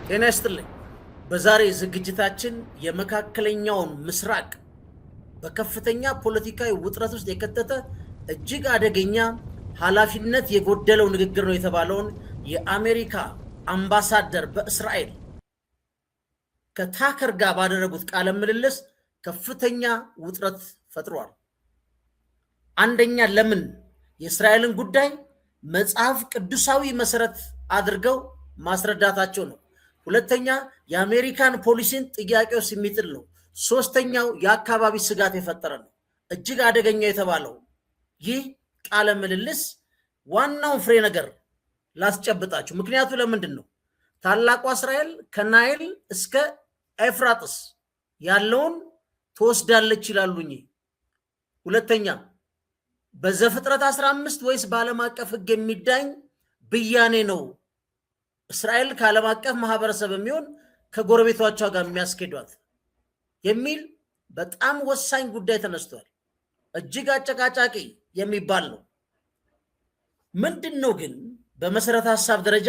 ጤና ይስጥልኝ። በዛሬ ዝግጅታችን የመካከለኛውን ምስራቅ በከፍተኛ ፖለቲካዊ ውጥረት ውስጥ የከተተ እጅግ አደገኛ ኃላፊነት የጎደለው ንግግር ነው የተባለውን የአሜሪካ አምባሳደር በእስራኤል ከታከር ጋር ባደረጉት ቃለ ምልልስ ከፍተኛ ውጥረት ፈጥሯል። አንደኛ ለምን የእስራኤልን ጉዳይ መጽሐፍ ቅዱሳዊ መሰረት አድርገው ማስረዳታቸው ነው። ሁለተኛ የአሜሪካን ፖሊሲን ጥያቄ ውስጥ የሚጥል ነው። ሶስተኛው የአካባቢ ስጋት የፈጠረ ነው። እጅግ አደገኛ የተባለው ይህ ቃለ ምልልስ ዋናውን ፍሬ ነገር ላስጨብጣችሁ። ምክንያቱ ለምንድን ነው? ታላቋ እስራኤል ከናይል እስከ ኤፍራጥስ ያለውን ትወስዳለች ይላሉኝ። ሁለተኛ በዘፍጥረት 15 ወይስ በዓለም አቀፍ ሕግ የሚዳኝ ብያኔ ነው እስራኤል ከዓለም አቀፍ ማህበረሰብ የሚሆን ከጎረቤቶቿ ጋር የሚያስኬዷት የሚል በጣም ወሳኝ ጉዳይ ተነስቷል። እጅግ አጨቃጫቂ የሚባል ነው። ምንድን ነው ግን በመሰረተ ሀሳብ ደረጃ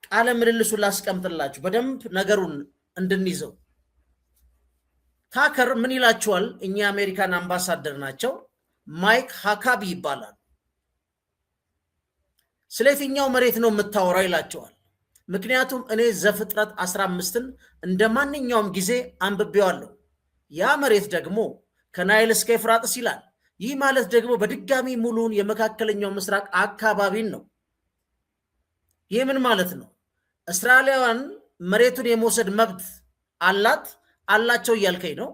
ቃለ ምልልሱን ላስቀምጥላችሁ በደንብ ነገሩን እንድንይዘው። ታከር ምን ይላችኋል? እኛ የአሜሪካን አምባሳደር ናቸው። ማይክ ሃካቢ ይባላል። ስለ የትኛው መሬት ነው የምታወራው ይላቸዋል። ምክንያቱም እኔ ዘፍጥረት 15ን እንደ ማንኛውም ጊዜ አንብቤዋለሁ። ያ መሬት ደግሞ ከናይል እስከ ኤፍራጥስ ይላል። ይህ ማለት ደግሞ በድጋሚ ሙሉን የመካከለኛው ምስራቅ አካባቢን ነው። ይህ ምን ማለት ነው? እስራኤላውያን መሬቱን የመውሰድ መብት አላቸው እያልከኝ ነው?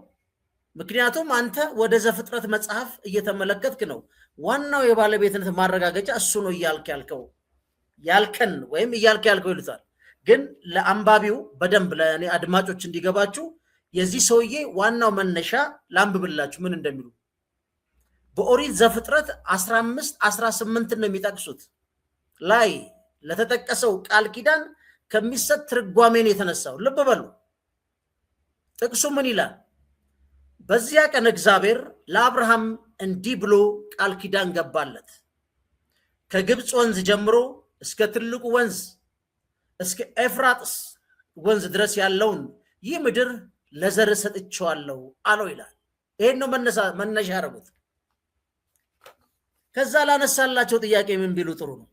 ምክንያቱም አንተ ወደ ዘፍጥረት መጽሐፍ እየተመለከትክ ነው። ዋናው የባለቤትነት ማረጋገጫ እሱ ነው ያልከን ወይም እያልከ ያልከው ይሉታል። ግን ለአንባቢው በደንብ ለእኔ አድማጮች እንዲገባችሁ የዚህ ሰውዬ ዋናው መነሻ ላንብብላችሁ ምን እንደሚሉ። በኦሪት ዘፍጥረት 15-18 ነው የሚጠቅሱት። ላይ ለተጠቀሰው ቃል ኪዳን ከሚሰጥ ትርጓሜን የተነሳው ልብ በሉ። ጥቅሱ ምን ይላል? በዚያ ቀን እግዚአብሔር ለአብርሃም እንዲህ ብሎ ቃል ኪዳን ገባለት፣ ከግብፅ ወንዝ ጀምሮ እስከ ትልቁ ወንዝ እስከ ኤፍራጥስ ወንዝ ድረስ ያለውን ይህ ምድር ለዘር ሰጥቼዋለሁ አለው ይላል። ይሄን ነው መነሻ ያደረጉት። ከዛ ላነሳላቸው ጥያቄ ምን ቢሉ ጥሩ ነው?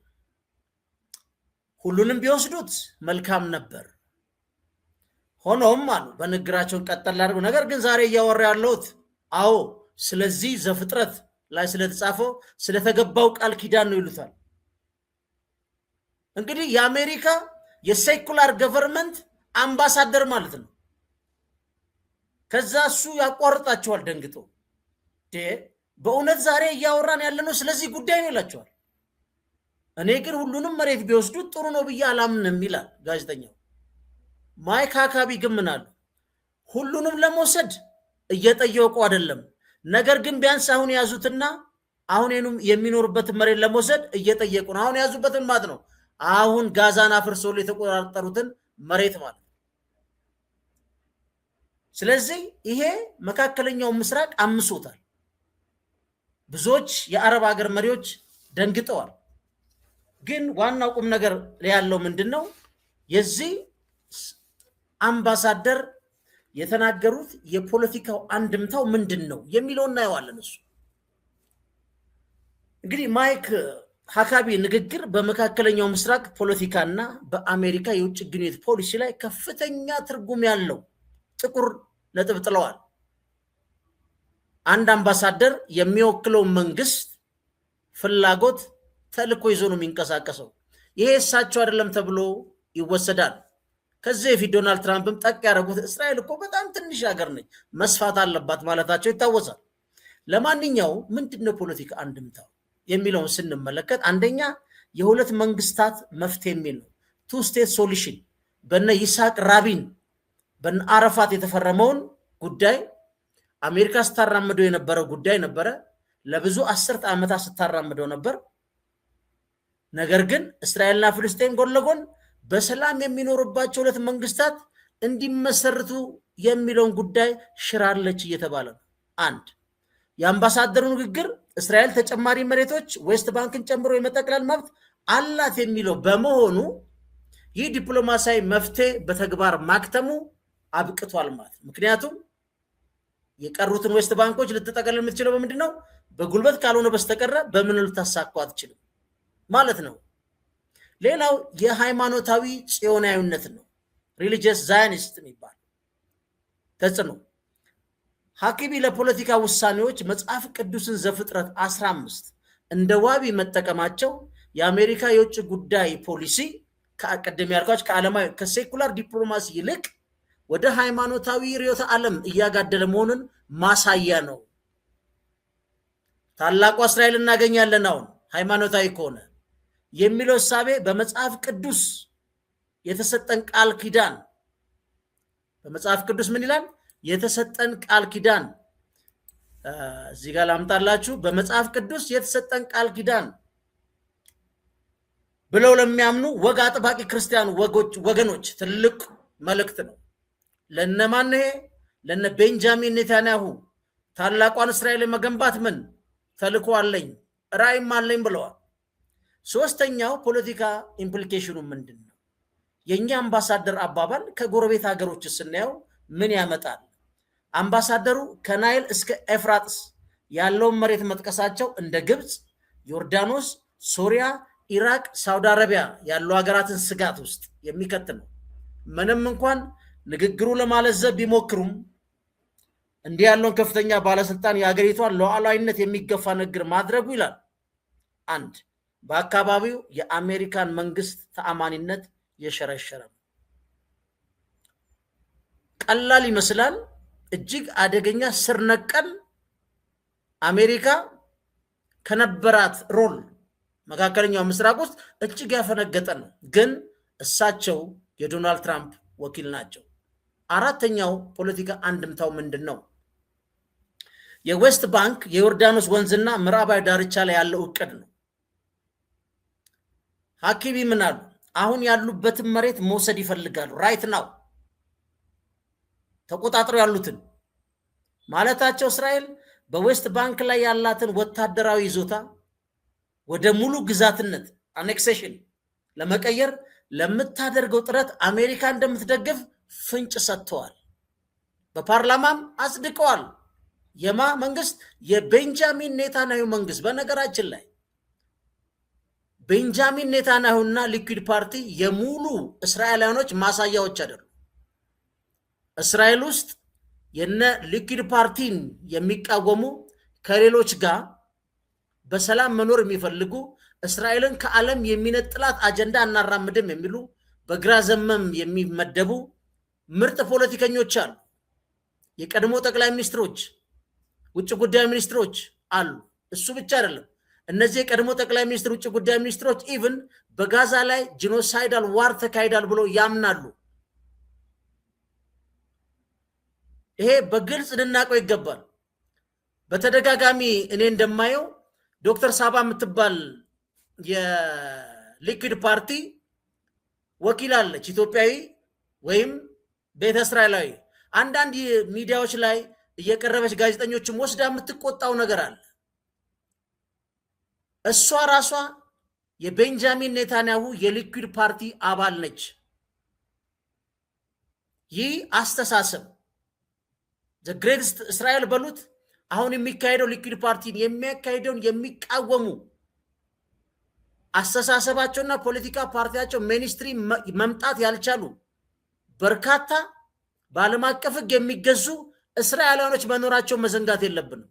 ሁሉንም ቢወስዱት መልካም ነበር። ሆኖም አሉ በንግግራቸውን ቀጠል ላድርጉ። ነገር ግን ዛሬ እያወራ ያለሁት ስለዚህ ዘፍጥረት ላይ ስለተጻፈው ስለተገባው ቃል ኪዳን ነው ይሉታል። እንግዲህ የአሜሪካ የሴኩላር ገቨርንመንት አምባሳደር ማለት ነው። ከዛ እሱ ያቋርጣቸዋል ደንግጦ። በእውነት ዛሬ እያወራን ያለነው ስለዚህ ጉዳይ ነው ይላቸዋል። እኔ ግን ሁሉንም መሬት ቢወስዱት ጥሩ ነው ብዬ አላምንም ይላል ጋዜጠኛው። ማይክ ሃካቢ ግን ምን አሉ? ሁሉንም ለመውሰድ እየጠየቁ አይደለም፣ ነገር ግን ቢያንስ አሁን የያዙትና አሁን የሚኖሩበትን መሬት ለመውሰድ እየጠየቁ ነው። አሁን የያዙበትን ማለት ነው አሁን ጋዛን አፍርሶ የተቆጣጠሩትን መሬት ማለት ነው። ስለዚህ ይሄ መካከለኛው ምስራቅ አምሶታል። ብዙዎች የአረብ ሀገር መሪዎች ደንግጠዋል። ግን ዋናው ቁም ነገር ያለው ምንድን ነው? የዚህ አምባሳደር የተናገሩት የፖለቲካው አንድምታው ምንድን ነው የሚለው እናየዋለን። እሱ እንግዲህ ማይክ ሃካቢ ንግግር በመካከለኛው ምስራቅ ፖለቲካና በአሜሪካ የውጭ ግንኙነት ፖሊሲ ላይ ከፍተኛ ትርጉም ያለው ጥቁር ነጥብ ጥለዋል። አንድ አምባሳደር የሚወክለው መንግስት ፍላጎት ተልእኮ ይዞ ነው የሚንቀሳቀሰው። ይሄ እሳቸው አይደለም ተብሎ ይወሰዳል። ከዚህ በፊት ዶናልድ ትራምፕም ጠቅ ያደረጉት እስራኤል እኮ በጣም ትንሽ ሀገር ነች መስፋት አለባት ማለታቸው ይታወሳል። ለማንኛውም ምንድነው ፖለቲካ አንድምታው የሚለውን ስንመለከት አንደኛ የሁለት መንግስታት መፍትሄ የሚል ነው። ቱ ስቴት ሶሉሽን በነ ይስሐቅ ራቢን በነ አረፋት የተፈረመውን ጉዳይ አሜሪካ ስታራምደው የነበረው ጉዳይ ነበረ። ለብዙ 10 ዓመታት ስታራምደው ነበር። ነገር ግን እስራኤልና ፍልስጤን ጎን ለጎን በሰላም የሚኖርባቸው ሁለት መንግስታት እንዲመሰርቱ የሚለውን ጉዳይ ሽራለች እየተባለ ነው። አንድ የአምባሳደሩ ንግግር እስራኤል ተጨማሪ መሬቶች ዌስት ባንክን ጨምሮ የመጠቅለል መብት አላት የሚለው በመሆኑ ይህ ዲፕሎማሲያዊ መፍትሄ በተግባር ማክተሙ አብቅቷል ማለት። ምክንያቱም የቀሩትን ዌስት ባንኮች ልትጠቀልል የምትችለው በምንድን ነው? በጉልበት ካልሆነ በስተቀረ በምን ልታሳኩ አትችልም ማለት ነው። ሌላው የሃይማኖታዊ ጽዮናዊነት ነው። ሪሊጂየስ ዛዮኒስት የሚባል ተጽዕኖ። ሐኪሚ ለፖለቲካ ውሳኔዎች መጽሐፍ ቅዱስን ዘፍጥረት 15 እንደ ዋቢ መጠቀማቸው የአሜሪካ የውጭ ጉዳይ ፖሊሲ ከቀደም ያልኳቸው ከዓለማዊ ከሴኩላር ዲፕሎማሲ ይልቅ ወደ ሃይማኖታዊ ርዕዮተ ዓለም እያጋደለ መሆኑን ማሳያ ነው። ታላቁ እስራኤል እናገኛለን አሁን ሃይማኖታዊ ከሆነ የሚለው እሳቤ በመጽሐፍ ቅዱስ የተሰጠን ቃል ኪዳን በመጽሐፍ ቅዱስ ምን ይላል? የተሰጠን ቃል ኪዳን እዚህ ጋር ላምጣላችሁ። በመጽሐፍ ቅዱስ የተሰጠን ቃል ኪዳን ብለው ለሚያምኑ ወግ አጥባቂ ክርስቲያን ወገኖች ትልቅ መልእክት ነው። ለነማን ይሄ? ለነ ቤንጃሚን ኔታንያሁ ታላቋን እስራኤል መገንባት ምን ተልኮ አለኝ ራእይም አለኝ ብለዋል። ሶስተኛው ፖለቲካ ኢምፕሊኬሽኑ ምንድን ነው? የኛ አምባሳደር አባባል ከጎረቤት ሀገሮች ስናየው ምን ያመጣል? አምባሳደሩ ከናይል እስከ ኤፍራጥስ ያለውን መሬት መጥቀሳቸው እንደ ግብፅ፣ ዮርዳኖስ፣ ሶሪያ፣ ኢራቅ፣ ሳውዲ አረቢያ ያሉ ሀገራትን ስጋት ውስጥ የሚከት ነው። ምንም እንኳን ንግግሩ ለማለዘብ ቢሞክሩም እንዲህ ያለውን ከፍተኛ ባለስልጣን የሀገሪቷን ሉዓላዊነት የሚገፋ ንግግር ማድረጉ ይላል አንድ በአካባቢው የአሜሪካን መንግስት ተአማኒነት የሸረሸረ ነው። ቀላል ይመስላል። እጅግ አደገኛ ስር ነቀል አሜሪካ ከነበራት ሮል መካከለኛው ምስራቅ ውስጥ እጅግ ያፈነገጠ ነው። ግን እሳቸው የዶናልድ ትራምፕ ወኪል ናቸው። አራተኛው ፖለቲካ አንድምታው ምንድን ነው? የዌስት ባንክ የዮርዳኖስ ወንዝና ምዕራባዊ ዳርቻ ላይ ያለው እቅድ ነው። ሐኪሚ ምን አሉ? አሁን ያሉበትን መሬት መውሰድ ይፈልጋሉ። ራይት ናው ተቆጣጥረው ያሉትን ማለታቸው እስራኤል በዌስት ባንክ ላይ ያላትን ወታደራዊ ይዞታ ወደ ሙሉ ግዛትነት አኔክሴሽን ለመቀየር ለምታደርገው ጥረት አሜሪካ እንደምትደግፍ ፍንጭ ሰጥተዋል። በፓርላማም አጽድቀዋል። የማ መንግስት? የቤንጃሚን ኔታንያሁ መንግስት። በነገራችን ላይ ቤንጃሚን ኔታንያሁና ሊኩድ ፓርቲ የሙሉ እስራኤላውያኖች ማሳያዎች አይደሉም። እስራኤል ውስጥ የነ ሊኩድ ፓርቲን የሚቃወሙ ከሌሎች ጋር በሰላም መኖር የሚፈልጉ እስራኤልን ከዓለም የሚነጥላት አጀንዳ እናራምድም የሚሉ በግራ ዘመም የሚመደቡ ምርጥ ፖለቲከኞች አሉ። የቀድሞ ጠቅላይ ሚኒስትሮች፣ ውጭ ጉዳይ ሚኒስትሮች አሉ። እሱ ብቻ አይደለም። እነዚህ የቀድሞ ጠቅላይ ሚኒስትር፣ ውጭ ጉዳይ ሚኒስትሮች ኢቭን በጋዛ ላይ ጂኖሳይዳል ዋር ተካሂዳል ብሎ ያምናሉ። ይሄ በግልጽ ልናውቀው ይገባል። በተደጋጋሚ እኔ እንደማየው ዶክተር ሳባ የምትባል የሊኩድ ፓርቲ ወኪል አለች፣ ኢትዮጵያዊ ወይም ቤተ እስራኤላዊ። አንዳንድ ሚዲያዎች ላይ እየቀረበች ጋዜጠኞችም ወስዳ የምትቆጣው ነገር አለ። እሷ ራሷ የቤንጃሚን ኔታንያሁ የሊኩድ ፓርቲ አባል ነች። ይህ አስተሳሰብ ግሬትስት እስራኤል በሉት አሁን የሚካሄደው ሊኩድ ፓርቲን የሚያካሄደውን የሚቃወሙ አስተሳሰባቸውና ፖለቲካ ፓርቲያቸው ሚኒስትሪ መምጣት ያልቻሉ በርካታ በዓለም አቀፍ ሕግ የሚገዙ እስራኤላውያኖች መኖራቸው መዘንጋት የለብንም።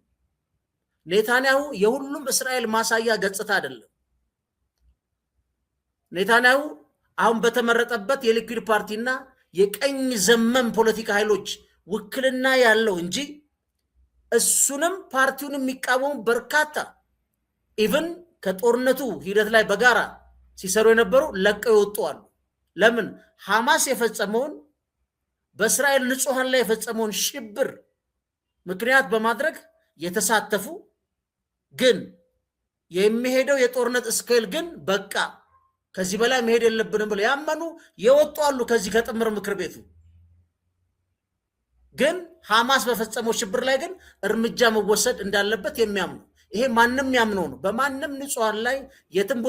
ኔታንያሁ የሁሉም እስራኤል ማሳያ ገጽታ አይደለም። ኔታንያሁ አሁን በተመረጠበት የሊኩድ ፓርቲና የቀኝ ዘመም ፖለቲካ ኃይሎች ውክልና ያለው እንጂ እሱንም ፓርቲውንም የሚቃወሙ በርካታ ኢቭን ከጦርነቱ ሂደት ላይ በጋራ ሲሰሩ የነበሩ ለቀው ይወጡ አሉ። ለምን? ሐማስ የፈጸመውን በእስራኤል ንጹሐን ላይ የፈጸመውን ሽብር ምክንያት በማድረግ የተሳተፉ ግን የሚሄደው የጦርነት ስኬል ግን በቃ ከዚህ በላይ መሄድ የለብንም ብለው ያመኑ የወጡ አሉ። ከዚህ ከጥምር ምክር ቤቱ ግን ሐማስ በፈጸመው ሽብር ላይ ግን እርምጃ መወሰድ እንዳለበት የሚያምኑ ይሄ ማንም ያምነው ነው። በማንም ንጹሐን ላይ የትም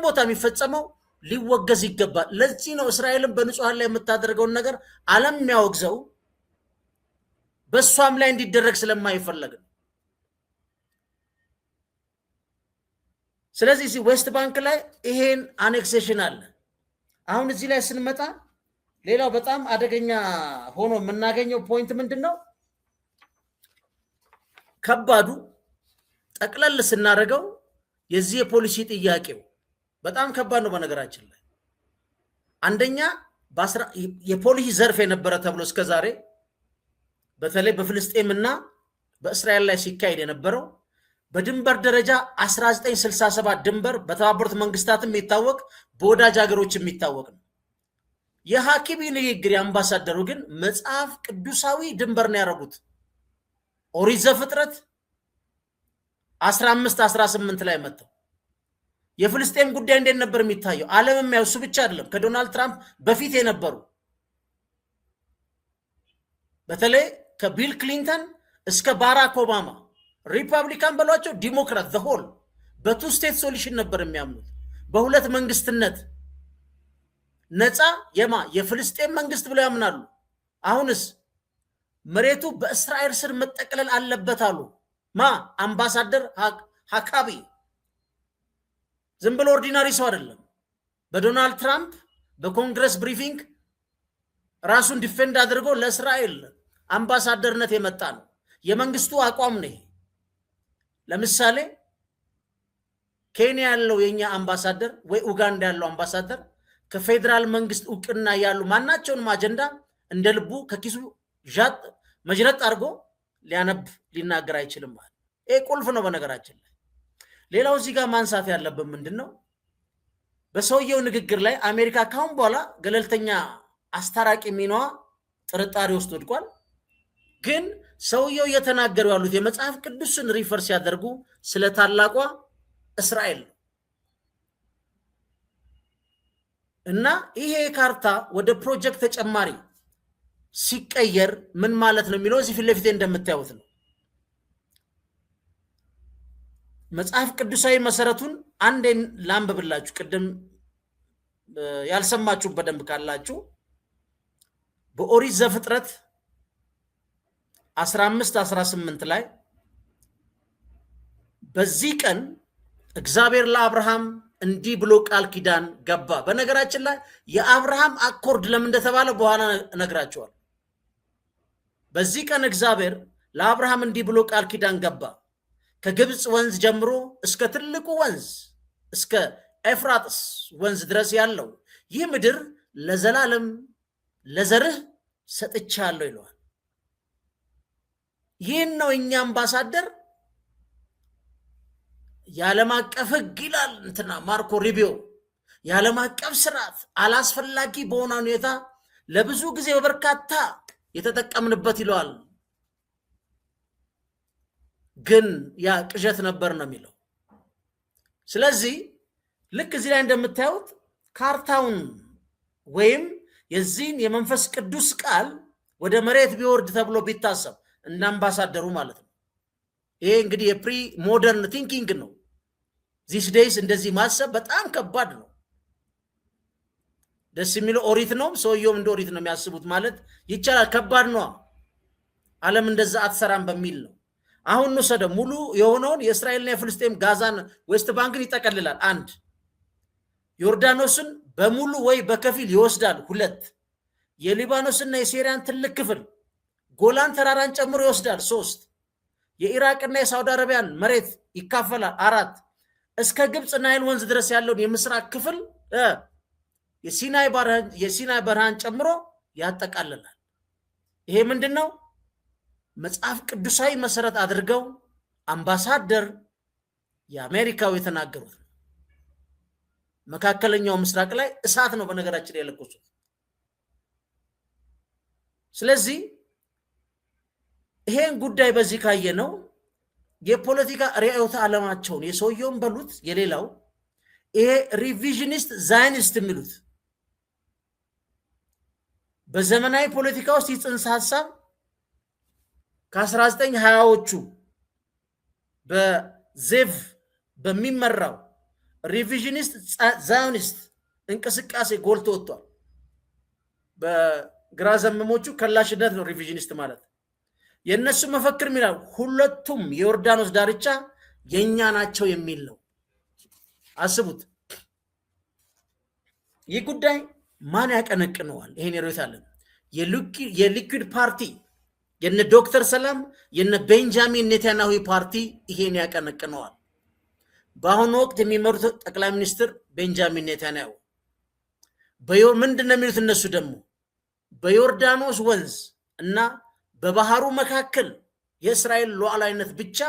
ቦታ የሚፈጸመው ሊወገዝ ይገባል። ለዚህ ነው እስራኤልን በንጹሃን ላይ የምታደርገውን ነገር ዓለም የሚያወግዘው በእሷም ላይ እንዲደረግ ስለማይፈለግ ነው። ስለዚህ ዌስት ባንክ ላይ ይሄን አኔክሴሽን አለ። አሁን እዚህ ላይ ስንመጣ ሌላው በጣም አደገኛ ሆኖ የምናገኘው ፖይንት ምንድን ነው? ከባዱ ጠቅለል ስናደርገው የዚህ የፖሊሲ ጥያቄው በጣም ከባድ ነው። በነገራችን ላይ አንደኛ የፖሊሲ ዘርፍ የነበረ ተብሎ እስከዛሬ በተለይ በፍልስጤም እና በእስራኤል ላይ ሲካሄድ የነበረው በድንበር ደረጃ 1967 ድንበር በተባበሩት መንግስታትም የሚታወቅ በወዳጅ ሀገሮች የሚታወቅ ነው። የሐኪሚ ንግግር የአምባሳደሩ ግን መጽሐፍ ቅዱሳዊ ድንበር ነው ያደረጉት። ኦሪት ዘፍጥረት 15-18 ላይ መጥተው የፍልስጤም ጉዳይ እንዴት ነበር የሚታየው? ዓለም የሚያው እሱ ብቻ አይደለም። ከዶናልድ ትራምፕ በፊት የነበሩ በተለይ ከቢል ክሊንተን እስከ ባራክ ኦባማ ሪፐብሊካን በሏቸው ዲሞክራት ዘሆል በቱ ስቴት ሶሉሽን ነበር የሚያምኑት። በሁለት መንግስትነት ነፃ የፍልስጤም መንግስት ብለው ያምናሉ። አሁንስ መሬቱ በእስራኤል ስር መጠቅለል አለበት አሉ። አምባሳደር ሀካቢ ዝም ብሎ ኦርዲናሪ ሰው አይደለም። በዶናልድ ትራምፕ በኮንግረስ ብሪፊንግ ራሱን ዲፌንድ አድርጎ ለእስራኤል አምባሳደርነት የመጣ ነው። የመንግስቱ አቋም ነው። ለምሳሌ ኬንያ ያለው የኛ አምባሳደር ወይ ኡጋንዳ ያለው አምባሳደር ከፌዴራል መንግስት እውቅና ያሉ ማናቸውንም አጀንዳ እንደ ልቡ ከኪሱ መጅረጥ አድርጎ ሊያነብ ሊናገር አይችልም ማለት ይሄ ቁልፍ ነው። በነገራችን ላይ ሌላው እዚህ ጋር ማንሳት ያለብን ምንድነው? በሰውየው ንግግር ላይ አሜሪካ ካሁን በኋላ ገለልተኛ አስታራቂ ሚናዋ ጥርጣሬ ውስጥ ወድቋል። ግን ሰውየው እየተናገሩ ያሉት የመጽሐፍ ቅዱስን ሪፈር ሲያደርጉ ስለ ታላቋ እስራኤል እና ይሄ ካርታ ወደ ፕሮጀክት ተጨማሪ ሲቀየር ምን ማለት ነው የሚለው እዚህ ፊት ለፊት እንደምታዩት ነው። መጽሐፍ ቅዱሳዊ መሰረቱን አንዴ ላንብብላችሁ። ቅድም ያልሰማችሁ በደንብ ካላችሁ በኦሪት ዘፍጥረት 15-18 ላይ በዚህ ቀን እግዚአብሔር ለአብርሃም እንዲህ ብሎ ቃል ኪዳን ገባ። በነገራችን ላይ የአብርሃም አኮርድ ለምን እንደተባለ በኋላ እነግራቸዋለሁ። በዚህ ቀን እግዚአብሔር ለአብርሃም እንዲህ ብሎ ቃል ኪዳን ገባ። ከግብፅ ወንዝ ጀምሮ እስከ ትልቁ ወንዝ እስከ ኤፍራጥስ ወንዝ ድረስ ያለው ይህ ምድር ለዘላለም ለዘርህ ሰጥቻለሁ ይለዋል። ይህን ነው እኛ አምባሳደር የዓለም አቀፍ ሕግ ይላል እንትና ማርኮ ሩቢዮ የዓለም አቀፍ ስርዓት አላስፈላጊ በሆነ ሁኔታ ለብዙ ጊዜ በበርካታ የተጠቀምንበት ይለዋል። ግን ያ ቅዠት ነበር ነው የሚለው። ስለዚህ ልክ እዚህ ላይ እንደምታዩት ካርታውን ወይም የዚህን የመንፈስ ቅዱስ ቃል ወደ መሬት ቢወርድ ተብሎ ቢታሰብ እንደ አምባሳደሩ ማለት ነው። ይሄ እንግዲህ የፕሪ ሞደርን ቲንኪንግ ነው። ዚስ ዴይስ እንደዚህ ማሰብ በጣም ከባድ ነው። ደስ የሚለው ኦሪት ነው። ሰውየውም እንደ ኦሪት ነው የሚያስቡት ማለት ይቻላል። ከባድ ነው። ዓለም እንደዛ አትሰራም በሚል ነው። አሁን ወሰደ ሙሉ የሆነውን የእስራኤልና የፍልስጤም ጋዛን ዌስት ባንክን ይጠቀልላል። 1 ዮርዳኖስን በሙሉ ወይ በከፊል ይወስዳል። 2 የሊባኖስና የሲሪያን ትልቅ ክፍል ጎላን ተራራን ጨምሮ ይወስዳል። 3 የኢራቅና የሳውዲ አረቢያን መሬት ይካፈላል። 4 እስከ ግብፅ ናይል ወንዝ ድረስ ያለውን የምስራቅ ክፍል የሲናይ በረሃን ጨምሮ ያጠቃልላል። ይሄ ምንድን ነው? መጽሐፍ ቅዱሳዊ መሰረት አድርገው አምባሳደር የአሜሪካው የተናገሩት ነው። መካከለኛው ምስራቅ ላይ እሳት ነው በነገራችን የለኮሱት። ስለዚህ ይሄን ጉዳይ በዚህ ካየ ነው የፖለቲካ ርዕዮተ ዓለማቸውን የሰውየውን በሉት የሌላው ይሄ ሪቪዥኒስት ዛይኒስት የሚሉት በዘመናዊ ፖለቲካ ውስጥ ይጽንሰ ሐሳብ ከ1920ዎቹ በዜቭ በሚመራው ሪቪዥኒስት ዛዮኒስት እንቅስቃሴ ጎልቶ ወጥቷል። በግራ ዘመሞቹ ከላሽነት ነው ሪቪዥኒስት ማለት። የእነሱ መፈክር ሚላል ሁለቱም የዮርዳኖስ ዳርቻ የኛ ናቸው የሚል ነው። አስቡት። ይህ ጉዳይ ማን ያቀነቅነዋል? ይሄን ይሮታለን። የሊኩድ ፓርቲ የነ ዶክተር ሰላም የነ ቤንጃሚን ኔታንያሁ ፓርቲ ይሄን ያቀነቅነዋል። በአሁኑ ወቅት የሚመሩት ጠቅላይ ሚኒስትር ቤንጃሚን ኔታንያሁ ምንድን ነው የሚሉት? እነሱ ደግሞ በዮርዳኖስ ወንዝ እና በባህሩ መካከል የእስራኤል ሉዓላዊነት ብቻ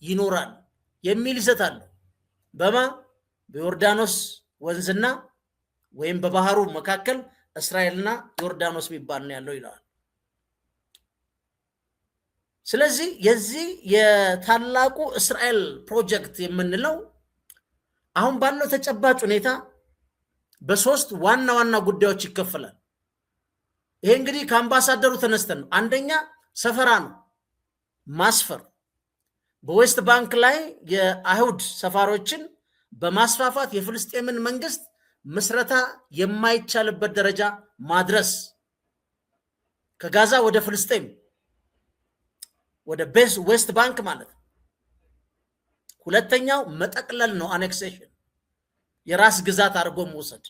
ይኖራል የሚል ይዘታል። በዮርዳኖስ ወንዝና ወይም በባህሩ መካከል እስራኤልና ዮርዳኖስ የሚባል ነው ያለው ይለዋል። ስለዚህ የዚህ የታላቁ እስራኤል ፕሮጀክት የምንለው አሁን ባለው ተጨባጭ ሁኔታ በሶስት ዋና ዋና ጉዳዮች ይከፈላል። ይሄ እንግዲህ ከአምባሳደሩ ተነስተን ነው። አንደኛ ሰፈራ ነው፣ ማስፈር። በዌስት ባንክ ላይ የአይሁድ ሰፋሮችን በማስፋፋት የፍልስጤምን መንግስት ምስረታ የማይቻልበት ደረጃ ማድረስ፣ ከጋዛ ወደ ፍልስጤም ወደ ዌስት ባንክ ማለት። ሁለተኛው መጠቅለል ነው፣ አኔክሴሽን፣ የራስ ግዛት አድርጎ መውሰድ።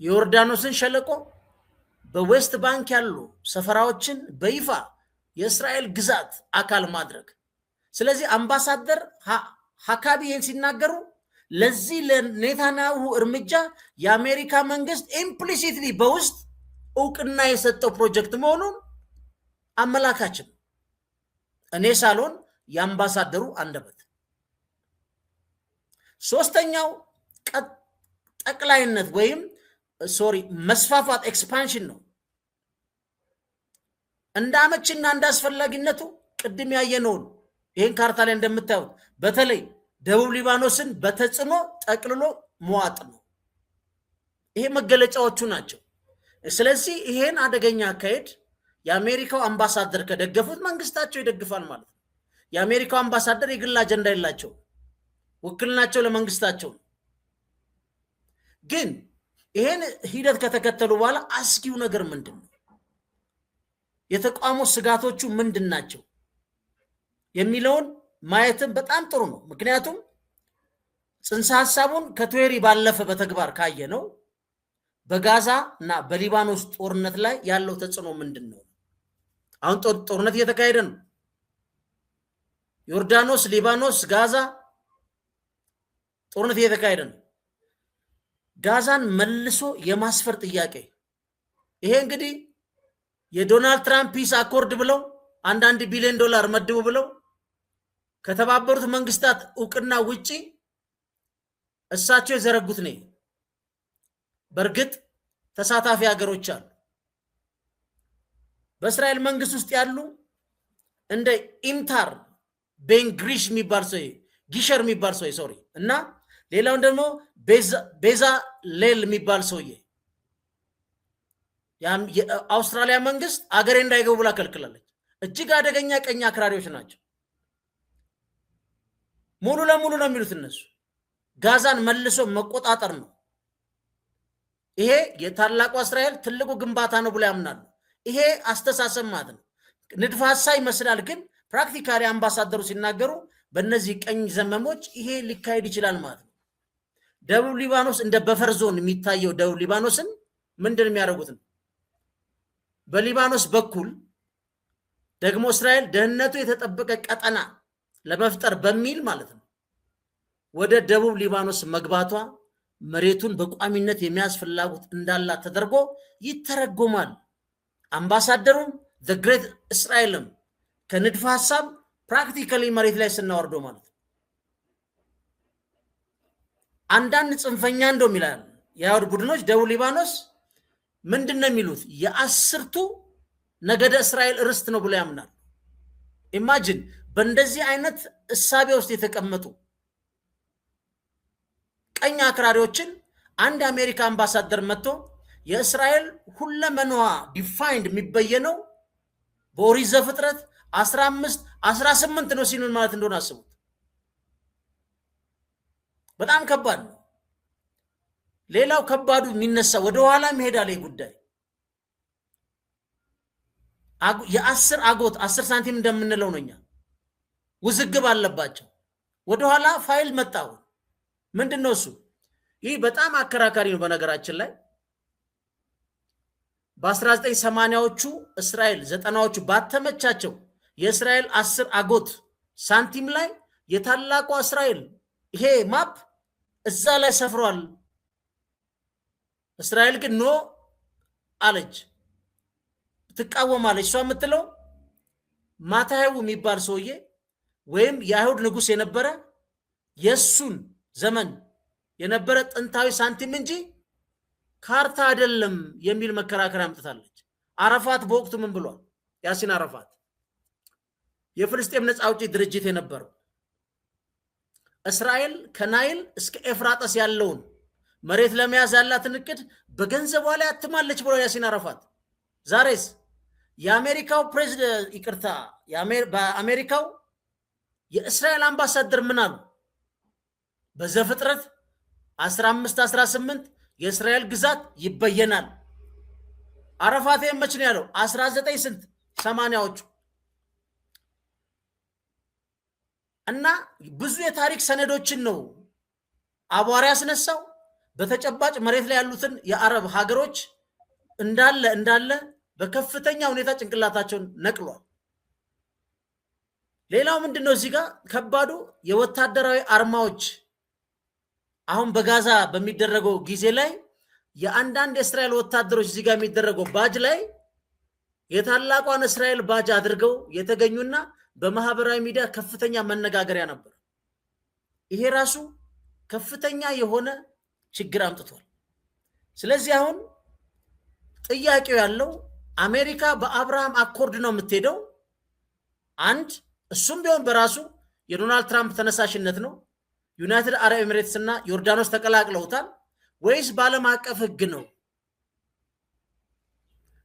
የዮርዳኖስን ሸለቆ በዌስት ባንክ ያሉ ሰፈራዎችን በይፋ የእስራኤል ግዛት አካል ማድረግ። ስለዚህ አምባሳደር ሀካቢ ይህን ሲናገሩ ለዚህ ለኔታንያሁ እርምጃ የአሜሪካ መንግስት ኢምፕሊሲትሊ በውስጥ እውቅና የሰጠው ፕሮጀክት መሆኑን አመላካችን ነው። እኔ ሳልሆን የአምባሳደሩ አንደበት። ሶስተኛው ጠቅላይነት ወይም መስፋፋት ኤክስፓንሽን ነው። እንደ አመችና እንደ አስፈላጊነቱ ቅድም ያየነውን ይህን ካርታ ላይ እንደምታዩት በተለይ ደቡብ ሊባኖስን በተጽዕኖ ጠቅልሎ መዋጥ ነው። ይሄ መገለጫዎቹ ናቸው። ስለዚህ ይሄን አደገኛ አካሄድ የአሜሪካው አምባሳደር ከደገፉት መንግስታቸው ይደግፋል ማለት ነው። የአሜሪካው አምባሳደር የግል አጀንዳ የላቸው፣ ውክልናቸው ለመንግስታቸው። ግን ይሄን ሂደት ከተከተሉ በኋላ አስጊው ነገር ምንድን ነው? የተቃውሞ ስጋቶቹ ምንድን ናቸው የሚለውን ማየትም በጣም ጥሩ ነው። ምክንያቱም ጽንሰ ሀሳቡን ከቴዎሪ ባለፈ በተግባር ካየ ነው በጋዛ እና በሊባኖስ ጦርነት ላይ ያለው ተጽዕኖ ምንድን ነው? አሁን ጦርነት እየተካሄደ ነው። ዮርዳኖስ፣ ሊባኖስ፣ ጋዛ ጦርነት እየተካሄደ ነው። ጋዛን መልሶ የማስፈር ጥያቄ ይሄ እንግዲህ የዶናልድ ትራምፕ ፒስ አኮርድ ብለው $1 ቢሊዮን መድቡ ብለው ከተባበሩት መንግስታት እውቅና ውጪ እሳቸው የዘረጉት ነው። በእርግጥ ተሳታፊ ሀገሮች አሉ። በእስራኤል መንግስት ውስጥ ያሉ እንደ ኢምታር ቤንግሪሽ የሚባል ሰው ጊሸር የሚባል ሰው ሶሪ እና ሌላውን ደግሞ ቤዛ ሌል የሚባል ሰውዬ የአውስትራሊያ መንግስት አገሬ እንዳይገቡ ብላ ከልክላለች። እጅግ አደገኛ ቀኝ አክራሪዎች ናቸው። ሙሉ ለሙሉ ነው የሚሉት እነሱ ጋዛን መልሶ መቆጣጠር ነው። ይሄ የታላቁ እስራኤል ትልቁ ግንባታ ነው ብሎ ያምናሉ። ይሄ አስተሳሰብ ማለት ነው። ንድፈ ሐሳብ ይመስላል፣ ግን ፕራክቲካሊ አምባሳደሩ ሲናገሩ በእነዚህ ቀኝ ዘመሞች ይሄ ሊካሄድ ይችላል ማለት ነው። ደቡብ ሊባኖስ እንደ በፈር ዞን የሚታየው ደቡብ ሊባኖስን ምንድን የሚያደርጉት ነው? በሊባኖስ በኩል ደግሞ እስራኤል ደህንነቱ የተጠበቀ ቀጠና ለመፍጠር በሚል ማለት ነው ወደ ደቡብ ሊባኖስ መግባቷ መሬቱን በቋሚነት የሚያዝ ፍላጎት እንዳላት ተደርጎ ይተረጎማል። አምባሳደሩም ዘ ግሬት እስራኤልም ከንድፈ ሐሳብ ፕራክቲካሊ መሬት ላይ ስናወርደው ማለት ነው። አንዳንድ ጽንፈኛ እንደውም ይላል የአይሁድ ቡድኖች ደቡብ ሊባኖስ ምንድን ነው የሚሉት የአስርቱ ነገደ እስራኤል ርስት ነው ብሎ ያምናል። ኢማጂን በእንደዚህ አይነት እሳቤ ውስጥ የተቀመጡ ቀኝ አክራሪዎችን አንድ የአሜሪካ አምባሳደር መጥቶ የእስራኤል ሁለመናዋ ዲፋይንድ የሚበየነው በኦሪት ዘፍጥረት 15-18 ነው ሲሉን ማለት እንደሆነ አስቡት። በጣም ከባድ ነው። ሌላው ከባዱ የሚነሳ ወደ ኋላ መሄዳል ጉዳይ የአስር አጎት 10 ሳንቲም እንደምንለው ነውኛ ውዝግብ አለባቸው። ወደ ኋላ ፋይል መጣው ምንድነው እሱ? ይህ በጣም አከራካሪ ነው። በነገራችን ላይ በ1980ዎቹ እስራኤል 90ዎቹ ባተመቻቸው የእስራኤል 10 አጎት ሳንቲም ላይ የታላቋ እስራኤል ይሄ ማፕ እዛ ላይ ሰፍሯል። እስራኤል ግን ኖ አለች፣ ትቃወማለች። እሷ የምትለው ማታሄው የሚባል ሰውዬ ወይም የአይሁድ ንጉሥ የነበረ የሱን ዘመን የነበረ ጥንታዊ ሳንቲም እንጂ ካርታ አይደለም የሚል መከራከሪያ አምጥታለች። አረፋት በወቅቱ ምን ብሏል? ያሲን አረፋት የፍልስጤም ነፃ አውጪ ድርጅት የነበረው እስራኤል ከናይል እስከ ኤፍራጠስ ያለውን መሬት ለመያዝ ያላትን እቅድ በገንዘቧ ላይ አትማለች ብሎ ያሲን አረፋት። ዛሬስ የአሜሪካው ፕሬዝዳንት ይቅርታ፣ በአሜሪካው የእስራኤል አምባሳደር ምን አሉ? በዘፍጥረት 15-18 የእስራኤል ግዛት ይበየናል። አረፋት መች ነው ያለው? 1980ዎቹ እና ብዙ የታሪክ ሰነዶችን ነው አቧራ ያስነሳው። በተጨባጭ መሬት ላይ ያሉትን የአረብ ሀገሮች እንዳለ በከፍተኛ ሁኔታ ጭንቅላታቸውን ነቅሏል። ሌላው ምንድነው እዚህ ጋር ከባዱ የወታደራዊ አርማዎች አሁን በጋዛ በሚደረገው ጊዜ ላይ የአንዳንድ የእስራኤል ወታደሮች እዚህ ጋር የሚደረገው ባጅ ላይ የታላቋን እስራኤል ባጅ አድርገው የተገኙና በማህበራዊ ሚዲያ ከፍተኛ መነጋገሪያ ነበር። ይሄ ራሱ ከፍተኛ የሆነ ችግር አምጥቷል። ስለዚህ አሁን ጥያቄው ያለው አሜሪካ በአብርሃም አኮርድ ነው የምትሄደው። አንድ እሱም ቢሆን በራሱ የዶናልድ ትራምፕ ተነሳሽነት ነው። ዩናይትድ አረብ ኤሚሬትስ እና ዮርዳኖስ ተቀላቅለውታል ወይስ በዓለም አቀፍ ህግ ነው?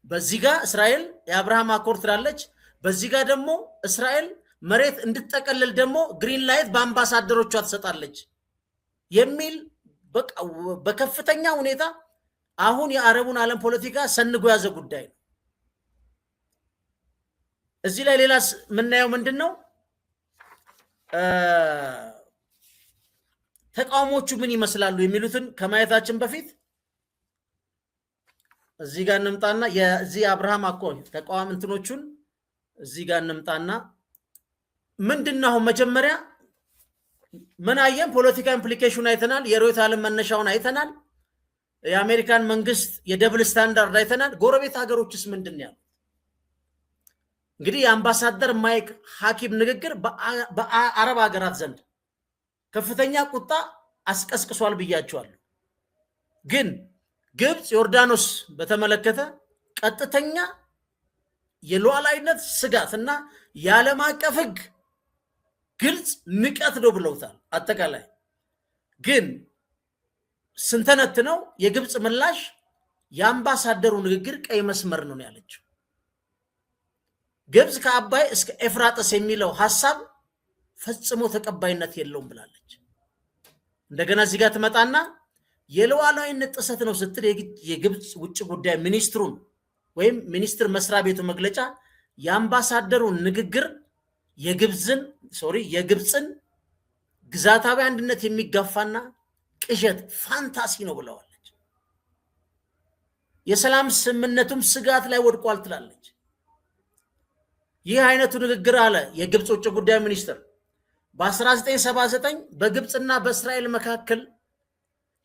በዚህ ጋር እስራኤል የአብርሃም አኮርድ ትላለች፣ በዚህ ጋር ደግሞ እስራኤል መሬት እንድትጠቀልል ደግሞ ግሪን ላይት በአምባሳደሮቿ ትሰጣለች የሚል በከፍተኛ ሁኔታ አሁን የአረቡን ዓለም ፖለቲካ ሰንጎ ያዘ ጉዳይ ነው። እዚህ ላይ ሌላ የምናየው ምንድን ነው? ተቃውሞቹ ምን ይመስላሉ የሚሉትን ከማየታችን በፊት እዚህ ጋር እንምጣና የዚህ አብርሃም አኮርድ ተቃዋሚ እንትኖቹን እዚህ ጋር እንምጣና ምንድነው መጀመሪያ ምን አየን? ፖለቲካ ኢምፕሊኬሽን አይተናል። የሮይት ዓለም መነሻውን አይተናል። የአሜሪካን መንግስት የደብል ስታንዳርድ አይተናል። ጎረቤት ሀገሮችስ ምንድን ያሉት? እንግዲህ የአምባሳደር ማይክ ሐኪም ንግግር በአረብ ሀገራት ዘንድ ከፍተኛ ቁጣ አስቀስቅሷል ብያቸዋለሁ። ግን ግብፅ ዮርዳኖስ በተመለከተ ቀጥተኛ የሉዓላዊነት ስጋትና የዓለም አቀፍ ህግ ግልጽ ንቀት ነው ብለውታል። አጠቃላይ ግን ስንተነትነው የግብፅ ምላሽ የአምባሳደሩ ንግግር ቀይ መስመር ነው ያለችው። ግብፅ ከአባይ እስከ ኤፍራጥስ የሚለው ሐሳብ ፈጽሞ ተቀባይነት የለውም ብላለች። እንደገና እዚህ ጋር ትመጣና የሉዓላዊነት ጥሰት ነው ስትል የግብፅ ውጭ ጉዳይ ሚኒስትሩን ወይም ሚኒስትር መስሪያ ቤቱ መግለጫ የአምባሳደሩን ንግግር የግብፅን ግዛታዊ አንድነት የሚጋፋና ቅዠት ፋንታሲ ነው ብለዋለች። የሰላም ስምምነቱም ስጋት ላይ ወድቋል ትላለች። ይህ አይነቱ ንግግር አለ የግብፅ ውጭ ጉዳይ ሚኒስትር በ1979 በግብፅና በእስራኤል መካከል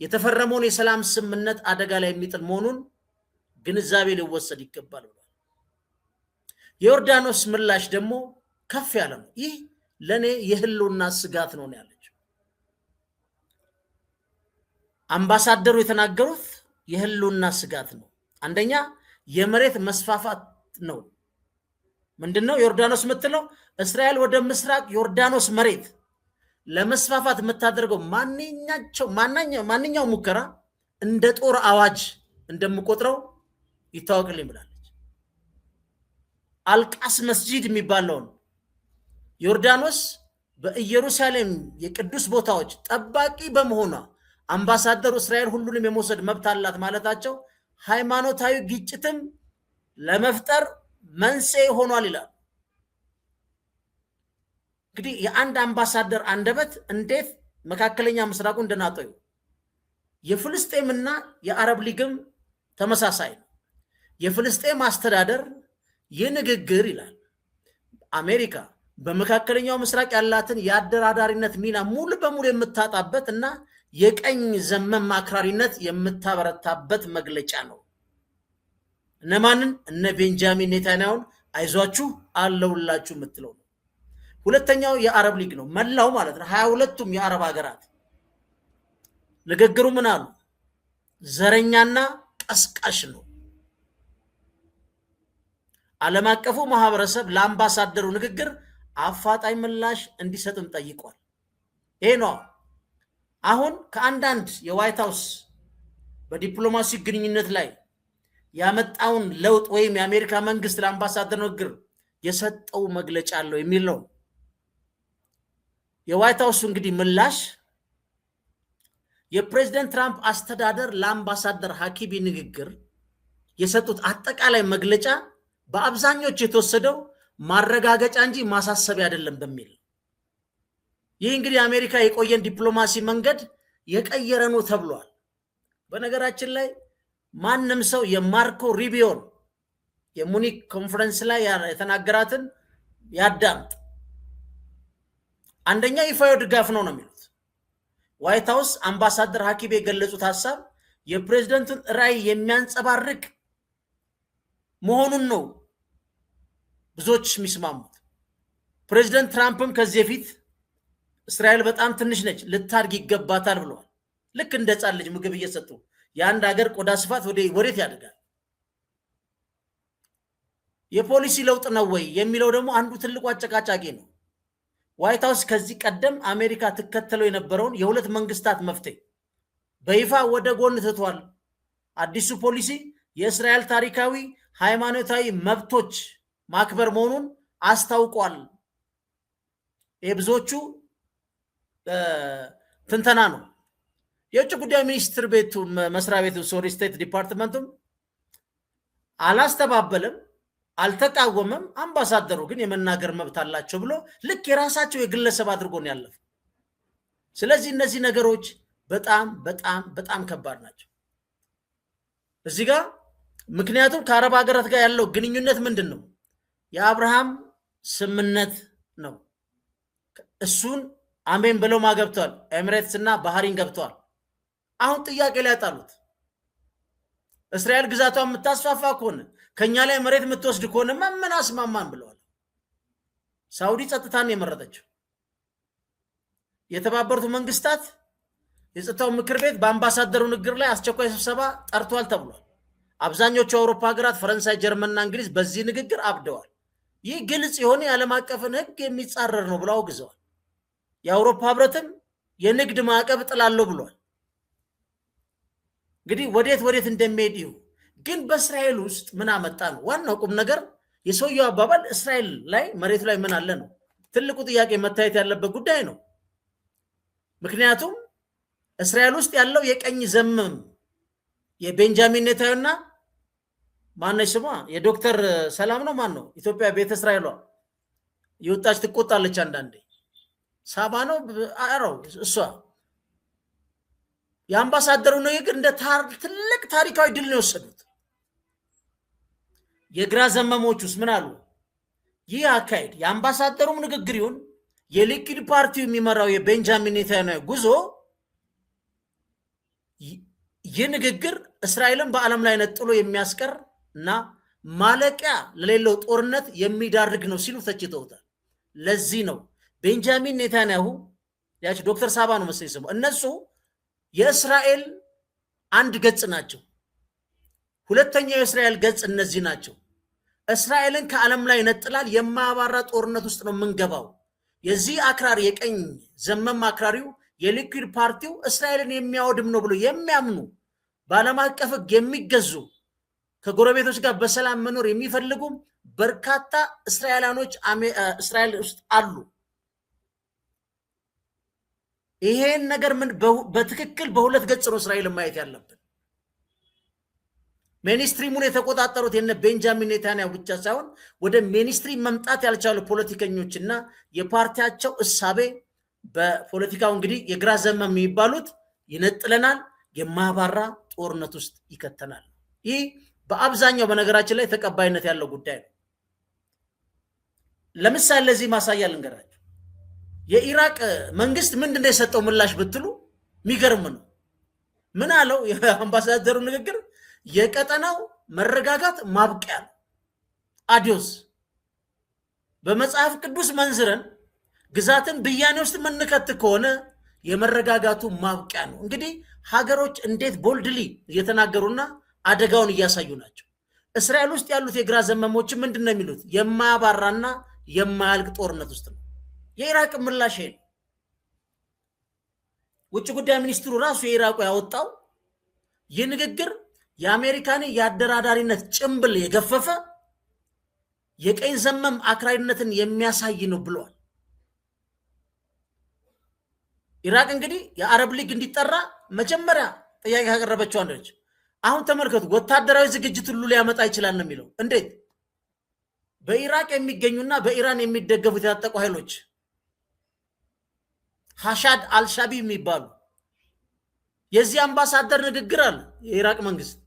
የተፈረመውን የሰላም ስምምነት አደጋ ላይ የሚጥል መሆኑን ግንዛቤ ሊወሰድ ይገባል ብሏል። የዮርዳኖስ ምላሽ ደግሞ ከፍ ያለ ነው። ይህ ለኔ የህልውና ስጋት ነው ያለችው። አምባሳደሩ የተናገሩት የህልውና ስጋት ነው። አንደኛ የመሬት መስፋፋት ነው። ምንድነው ዮርዳኖስ የምትለው? እስራኤል ወደ ምስራቅ ዮርዳኖስ መሬት ለመስፋፋት የምታደርገው ማንኛው ሙከራ እንደ ጦር አዋጅ እንደምቆጥረው ይታወቅልኝ ብላለች። አልቃስ መስጂድ የሚባለውን ዮርዳኖስ በኢየሩሳሌም የቅዱስ ቦታዎች ጠባቂ በመሆኗ አምባሳደሩ እስራኤል ሁሉንም የመውሰድ መብት አላት ማለታቸው ሃይማኖታዊ ግጭትም ለመፍጠር መንስኤ ሆኗል ይላል። እንግዲህ የአንድ አምባሳደር አንደበት እንዴት መካከለኛ ምስራቁ እንደናጠዩ የፍልስጤምና የአረብ ሊግም ተመሳሳይ ነው። የፍልስጤም አስተዳደር የንግግር ይላል አሜሪካ በመካከለኛው ምስራቅ ያላትን የአደራዳሪነት ሚና ሙሉ በሙሉ የምታጣበት እና የቀኝ ዘመም አክራሪነት የምታበረታበት መግለጫ ነው። እነማንን? እነ ቤንጃሚን ኔታንያሁን አይዟችሁ አለውላችሁ የምትለው ነው። ሁለተኛው የአረብ ሊግ ነው፣ መላው ማለት ነው 22ቱም የአረብ ሀገራት። ንግግሩ ምን አሉ? ዘረኛና ቀስቃሽ ነው። ዓለም አቀፉ ማህበረሰብ ለአምባሳደሩ ንግግር አፋጣኝ ምላሽ እንዲሰጥም ጠይቋል። ይሄ ነው አሁን ከአንዳንድ የዋይት ሃውስ በዲፕሎማሲ ግንኙነት ላይ ያመጣውን ለውጥ ወይም የአሜሪካ መንግስት ለአምባሳደር ንግግር የሰጠው መግለጫ አለው የሚል ነው። የዋይት ሃውስ እንግዲህ ምላሽ የፕሬዝዳንት ትራምፕ አስተዳደር ለአምባሳደር ሀኪቢ ንግግር የሰጡት አጠቃላይ መግለጫ በአብዛኞቹ የተወሰደው ማረጋገጫ እንጂ ማሳሰቢያ አይደለም በሚል ይህ እንግዲህ አሜሪካ የቆየን ዲፕሎማሲ መንገድ የቀየረ ነው ተብሏል። በነገራችን ላይ ማንም ሰው የማርኮ ሩቢዮን የሙኒክ ኮንፈረንስ ላይ የተናገራትን ያዳምጥ። አንደኛ ይፋዊ ድጋፍ ነው የሚሉት ዋይት ሃውስ አምባሳደር ሀኪቢ የገለጹት ሐሳብ የፕሬዝዳንቱን ራዕይ የሚያንጸባርቅ መሆኑን ነው ብዙዎች የሚስማሙት። ፕሬዝዳንት ትራምፕም ከዚህ በፊት እስራኤል በጣም ትንሽ ነች ልታድግ ይገባታል ብለዋል። ልክ እንደ ሕፃን ልጅ ምግብ እየሰጡ የአንድ ሀገር ቆዳ ስፋት ወዴት ያድጋል? የፖሊሲ ለውጥ ነው ወይ የሚለው ደግሞ አንዱ ትልቁ አጨቃጫቂ ነው። ዋይት ሃውስ ከዚህ ቀደም አሜሪካ ትከተለው የነበረውን የሁለት መንግስታት መፍትሄ በይፋ ወደ ጎን ትቷል። አዲሱ ፖሊሲ የእስራኤል ታሪካዊ ሃይማኖታዊ መብቶች ማክበር መሆኑን አስታውቋል። የብዙዎቹ ትንተና ነው። የውጭ ጉዳይ ሚኒስትር ቤቱ መስሪያ ቤቱ ስቴት ዲፓርትመንቱም አላስተባበለም፣ አልተቃወመም። አምባሳደሩ ግን የመናገር መብት አላቸው ብሎ ልክ የራሳቸው የግለሰብ አድርጎ ነው ያለፈው። ስለዚህ እነዚህ ነገሮች በጣም በጣም በጣም ከባድ ናቸው እዚህ ጋር። ምክንያቱም ከአረብ ሀገራት ጋር ያለው ግንኙነት ምንድን ነው? የአብርሃም ስምምነት ነው። እሱን አሜን ብለው ገብተዋል። ኤሚሬትስ እና ባህሪን ገብተዋል። አሁን ጥያቄ ላይ ያጣሉት እስራኤል ግዛቷን የምታስፋፋ ከሆነ ከኛ ላይ መሬት የምትወስድ ከሆነ ምን አስማማን ብለዋል። ሳውዲ ጸጥታን የመረጠችው የተባበሩት መንግስታት የጸጥታው ምክር ቤት በአምባሳደሩ ንግግር ላይ አስቸኳይ ስብሰባ ጠርቷል ተብሏል። አብዛኞቹ የአውሮፓ ሀገራት ፈረንሳይ፣ ጀርመንና እንግሊዝ በዚህ ንግግር አብደዋል። ይህ ግልጽ የሆነ የዓለም አቀፍን ሕግ የሚጻረር ነው ብለው አውግዘዋል። የአውሮፓ ህብረትም የንግድ ማዕቀብ ጥላለሁ ብሏል። እንግዲህ ወዴት እንደሚሄድ ይሁ ግን በእስራኤል ውስጥ ምን አመጣ ነው ዋናው ቁም ነገር። የሰውየው አባባል እስራኤል ላይ መሬቱ ላይ ምን አለ ነው ትልቁ ጥያቄ መታየት ያለበት ጉዳይ ነው። ምክንያቱም እስራኤል ውስጥ ያለው የቀኝ ዘመም የቤንጃሚን ኔታንያሁና ማነች ስሟ የዶክተር ሰላም ነው ማን ነው ኢትዮጵያ ቤተ እስራኤሏ የወጣች ትቆጣለች አንዳንዴ ሳባ ነው አራው እሷ የአምባሳደሩ ንግግር እንደ ትልቅ ታሪካዊ ድል ነው የወሰዱት። የግራ ዘመሞች ውስጥ ምን አሉ? ይህ አካሄድ የአምባሳደሩም ንግግር ይሁን የሊኩድ ፓርቲው የሚመራው የቤንጃሚን ኔታንያሁ ጉዞ ይህ ንግግር እስራኤልን በዓለም ላይ ነጥሎ የሚያስቀር እና ማለቂያ ለሌለው ጦርነት የሚዳርግ ነው ሲሉ ተችተውታል። ለዚህ ነው ቤንጃሚን ኔታንያሁ ያች ዶክተር ሳባ ነው መሰለኝ ስሙ እነሱ የእስራኤል አንድ ገጽ ናቸው። ሁለተኛው የእስራኤል ገጽ እነዚህ ናቸው። እስራኤልን ከዓለም ላይ ነጥላል የማያባራ ጦርነት ውስጥ ነው የምንገባው። የዚህ አክራሪ የቀኝ ዘመም አክራሪው የሊኩድ ፓርቲው እስራኤልን የሚያወድም ነው ብሎ የሚያምኑ በዓለም አቀፍ ሕግ የሚገዙ ከጎረቤቶች ጋር በሰላም መኖር የሚፈልጉ በርካታ እስራኤላኖች እስራኤል ውስጥ አሉ። ይሄን ነገር ምን በትክክል በሁለት ገጽ ነው እስራኤል ማየት ያለብን። ሚኒስትሪሙን የተቆጣጠሩት የነ ቤንጃሚን ኔታንያሁ ብቻ ሳይሆን ወደ ሚኒስትሪ መምጣት ያልቻሉ ፖለቲከኞችና የፓርቲያቸው እሳቤ በፖለቲካው እንግዲህ የግራ ዘመም የሚባሉት ይነጥለናል፣ የማባራ ጦርነት ውስጥ ይከተናል። ይህ በአብዛኛው በነገራችን ላይ ተቀባይነት ያለው ጉዳይ ነው። ለምሳሌ ለዚህ ማሳያ ልንገራችሁ። የኢራቅ መንግስት ምንድነው የሰጠው ምላሽ ብትሉ የሚገርም ነው። ምን አለው የአምባሳደሩ ንግግር? የቀጠናው መረጋጋት ማብቂያ ነው። አዲዮስ። በመጽሐፍ ቅዱስ መንዝረን ግዛትን ብያኔ ውስጥ መንከት ከሆነ የመረጋጋቱ ማብቂያ ነው። እንግዲህ ሀገሮች እንዴት ቦልድሊ እየተናገሩና አደጋውን እያሳዩ ናቸው። እስራኤል ውስጥ ያሉት የግራ ዘመሞች ምንድን ነው የሚሉት? የማያባራና የማያልቅ ጦርነት ውስጥ ነው። የኢራቅ ምላሽ ነው። ውጭ ጉዳይ ሚኒስትሩ ራሱ የኢራቁ ያወጣው ይህ ንግግር የአሜሪካን የአደራዳሪነት ጭምብል የገፈፈ የቀኝ ዘመም አክራሪነትን የሚያሳይ ነው ብለዋል። ኢራቅ እንግዲህ የአረብ ሊግ እንዲጠራ መጀመሪያ ጥያቄ ካቀረበችው አንዱ ነች። አሁን ተመልከቱ፣ ወታደራዊ ዝግጅት ሁሉ ሊያመጣ ይችላል ነው የሚለው። እንዴት? በኢራቅ የሚገኙና በኢራን የሚደገፉት የታጠቁ ኃይሎች ሐሻድ አልሻቢ የሚባሉ የዚህ አምባሳደር ንግግር አለ። የኢራቅ መንግስት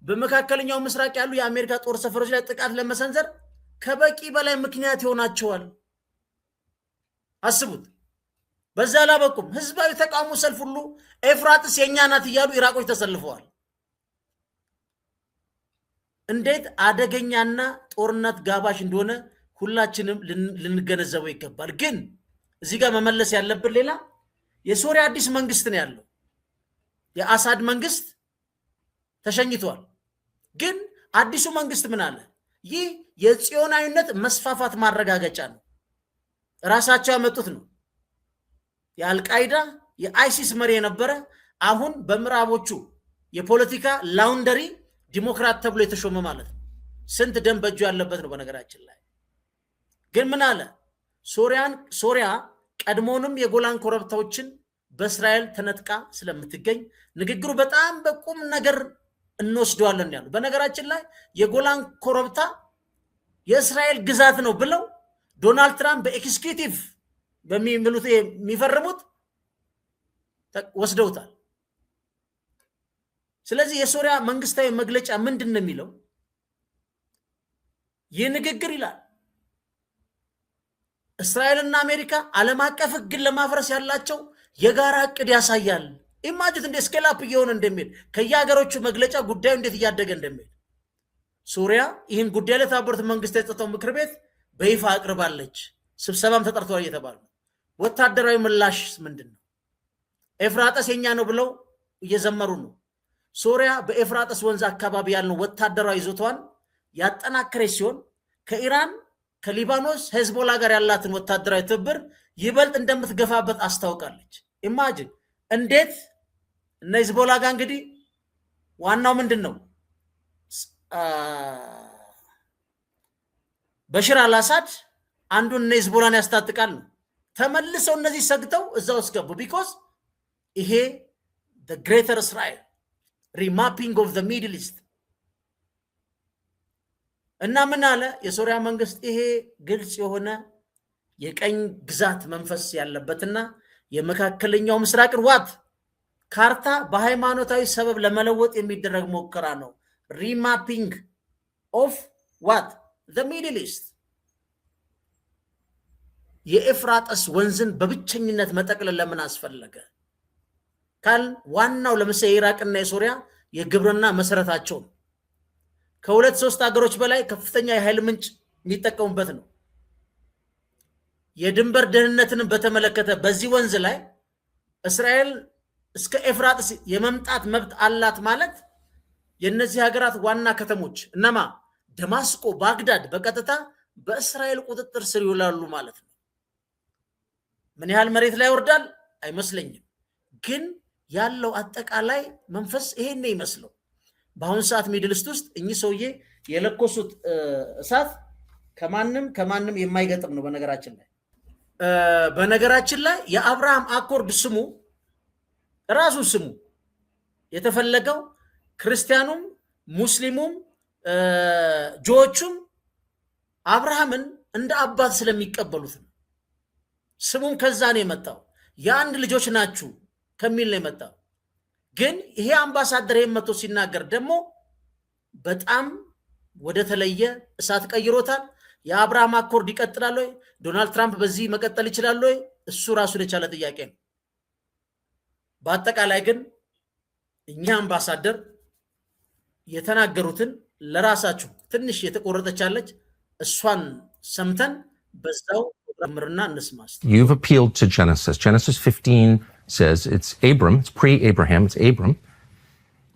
በመካከለኛው ምስራቅ ያሉ የአሜሪካ ጦር ሰፈሮች ላይ ጥቃት ለመሰንዘር ከበቂ በላይ ምክንያት ይሆናቸዋል። አስቡት። በዛ አላበቁም። ህዝባዊ ተቃውሞ ሰልፍ ሁሉ ኤፍራጥስ የኛ ናት እያሉ ኢራቆች ተሰልፈዋል። እንዴት አደገኛና ጦርነት ጋባሽ እንደሆነ ሁላችንም ልንገነዘበው ይገባል። ግን እዚህ ጋር መመለስ ያለብን ሌላ የሶሪያ አዲስ መንግስት ነው ያለው። የአሳድ መንግስት ተሸኝቷል። ግን አዲሱ መንግስት ምን አለ? ይህ የጽዮናዊነት መስፋፋት ማረጋገጫ ነው። ራሳቸው ያመጡት ነው። የአልቃይዳ የአይሲስ መሪ የነበረ አሁን በምዕራቦቹ የፖለቲካ ላውንደሪ ዲሞክራት ተብሎ የተሾመ ማለት ነው። ስንት ደም በእጁ ያለበት ነው። በነገራችን ላይ ግን ምን አለ? ሶሪያ ቀድሞውንም የጎላን ኮረብታዎችን በእስራኤል ተነጥቃ ስለምትገኝ ንግግሩ በጣም በቁም ነገር እንወስደዋለን ያሉ። በነገራችን ላይ የጎላን ኮረብታ የእስራኤል ግዛት ነው ብለው ዶናልድ ትራምፕ በኤክስኪዩቲቭ በሚምሉት የሚፈርሙት ወስደውታል። ስለዚህ የሶሪያ መንግስታዊ መግለጫ ምንድን ነው የሚለው? ይህ ንግግር ይላል እስራኤልና አሜሪካ ዓለም አቀፍ ሕግን ለማፍረስ ያላቸው የጋራ እቅድ ያሳያል። ኢማጂት እንደ ስኬላፕ እየሆነ እንደሚሄድ ከየሀገሮቹ መግለጫ ጉዳዩ እንዴት እያደገ እንደሚሄድ። ሶሪያ ይህን ጉዳይ ለተባበሩት መንግስታት የጸጥታው ምክር ቤት በይፋ አቅርባለች። ስብሰባም ተጠርተዋል እየተባለ ነው። ወታደራዊ ምላሽ ምንድን ነው? ኤፍራጠስ የኛ ነው ብለው እየዘመሩ ነው። ሶሪያ በኤፍራጠስ ወንዝ አካባቢ ያለው ወታደራዊ ይዞታዋን ያጠናከረች ሲሆን ከኢራን ከሊባኖስ ሄዝቦላ ጋር ያላትን ወታደራዊ ትብብር ይበልጥ እንደምትገፋበት አስታውቃለች። ኢማጂን እንዴት እነ ሄዝቦላ ጋር እንግዲህ ዋናው ምንድን ነው? በሽር አልአሳድ አንዱን እነ ሄዝቦላን ያስታጥቃል ነው። ተመልሰው እነዚህ ሰግተው እዛ ውስጥ ገቡ። ቢኮዝ ይሄ ግሬተር እስራኤል ሪማፒንግ ኦፍ ሚድል ኢስት እና ምን አለ የሶሪያ መንግስት? ይሄ ግልጽ የሆነ የቀኝ ግዛት መንፈስ ያለበትና የመካከለኛው ምስራቅን ዋት ካርታ በሃይማኖታዊ ሰበብ ለመለወጥ የሚደረግ ሙከራ ነው። ሪማፒንግ ኦፍ ዋት ሚድል ኢስት። የኤፍራጠስ ወንዝን በብቸኝነት መጠቅለል ለምን አስፈለገ ካል ዋናው ለምሳሌ የኢራቅና የሶሪያ የግብርና መሰረታቸው ነው። ከሁለት ሶስት ሀገሮች በላይ ከፍተኛ የኃይል ምንጭ የሚጠቀሙበት ነው። የድንበር ደህንነትን በተመለከተ በዚህ ወንዝ ላይ እስራኤል እስከ ኤፍራጥስ የመምጣት መብት አላት ማለት የእነዚህ ሀገራት ዋና ከተሞች እነማ ደማስቆ፣ ባግዳድ በቀጥታ በእስራኤል ቁጥጥር ስር ይውላሉ ማለት ነው። ምን ያህል መሬት ላይ ይወርዳል አይመስለኝም፣ ግን ያለው አጠቃላይ መንፈስ ይሄን ይመስለው። በአሁኑ ሰዓት ሚድል ኢስት ውስጥ እኚህ ሰውዬ የለኮሱት እሳት ከማንም የማይገጥም ነው። በነገራችን ላይ በነገራችን ላይ የአብርሃም አኮርድ ስሙ ራሱ ስሙ የተፈለገው ክርስቲያኑም ሙስሊሙም ጆዎቹም አብርሃምን እንደ አባት ስለሚቀበሉት ነው። ስሙም ከዛ ነው የመጣው። የአንድ ልጆች ናችሁ ከሚል ነው የመጣው። ግን ይሄ አምባሳደር መጥቶ ሲናገር ደግሞ በጣም ወደ ተለየ እሳት ቀይሮታል። የአብርሃም አኮርድ ይቀጥላል ወይ? ዶናልድ ትራምፕ በዚህ መቀጠል ይችላል ወይ? እሱ ራሱ የቻለ ጥያቄ ነው። በአጠቃላይ ግን እኛ አምባሳደር የተናገሩትን ለራሳችሁ ትንሽ የተቆረጠቻለች እሷን ሰምተን በዛው ምርና እንስማስ። You've appealed to Genesis. Genesis 15 says it's Abram, it's pre-Abraham, it's Abram,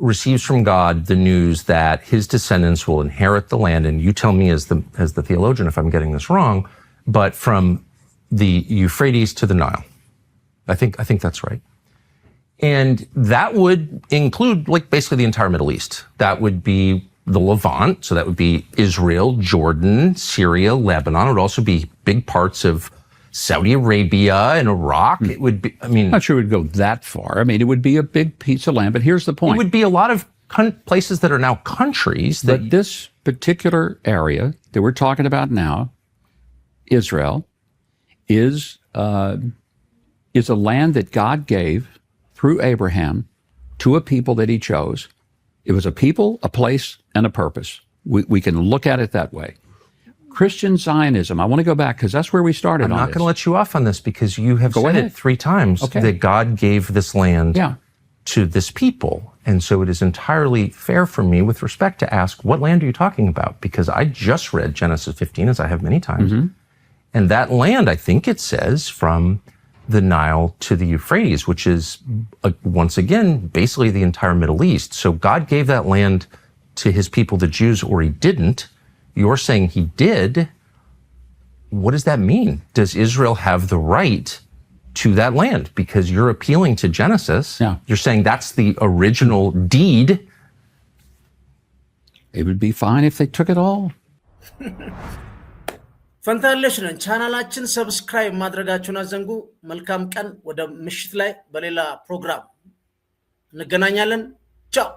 receives from God the news that his descendants will inherit the land. And you tell me as the theologian if I'm getting this wrong, but from the Euphrates to the Nile. I think that's right. And that would include like basically the entire Middle East. That would be the Levant, so that would be Israel, Jordan, Syria, Lebanon. It would also be big parts of Saudi Arabia and Iraq. It would be, I mean... I'm not sure it would go that far. I mean, it would be a big piece of land, but here's the point. It would be a lot of places that are now countries. But this particular area that we're talking about now, Israel, is a land that God gave through Abraham to a people that he chose. It was a people, a place, and a purpose. We can look at it that way. Christian Zionism, I want to go back because that's where we started on this. I'm not going to let you off on this because you have said it 3 times that God gave this land to this people. And so it is entirely fair for me with respect to ask, what land are you talking about? Because I just read Genesis 15, as I have many times. And that land, I think it says, from the Nile to the Euphrates, which is, once again, basically the entire Middle East. So God gave that land to his people, the Jews, or he didn't. You're saying he did. What does that mean? Does Israel have the right to that land? Because you're appealing to Genesis. You're saying that's the original deed. It would be fine if they took it all. ፈንታለሽ ነን። ቻናላችን ሰብስክራይብ ማድረጋችሁን አዘንጉ። መልካም ቀን። ወደ ምሽት ላይ በሌላ ፕሮግራም እንገናኛለን። ቻው።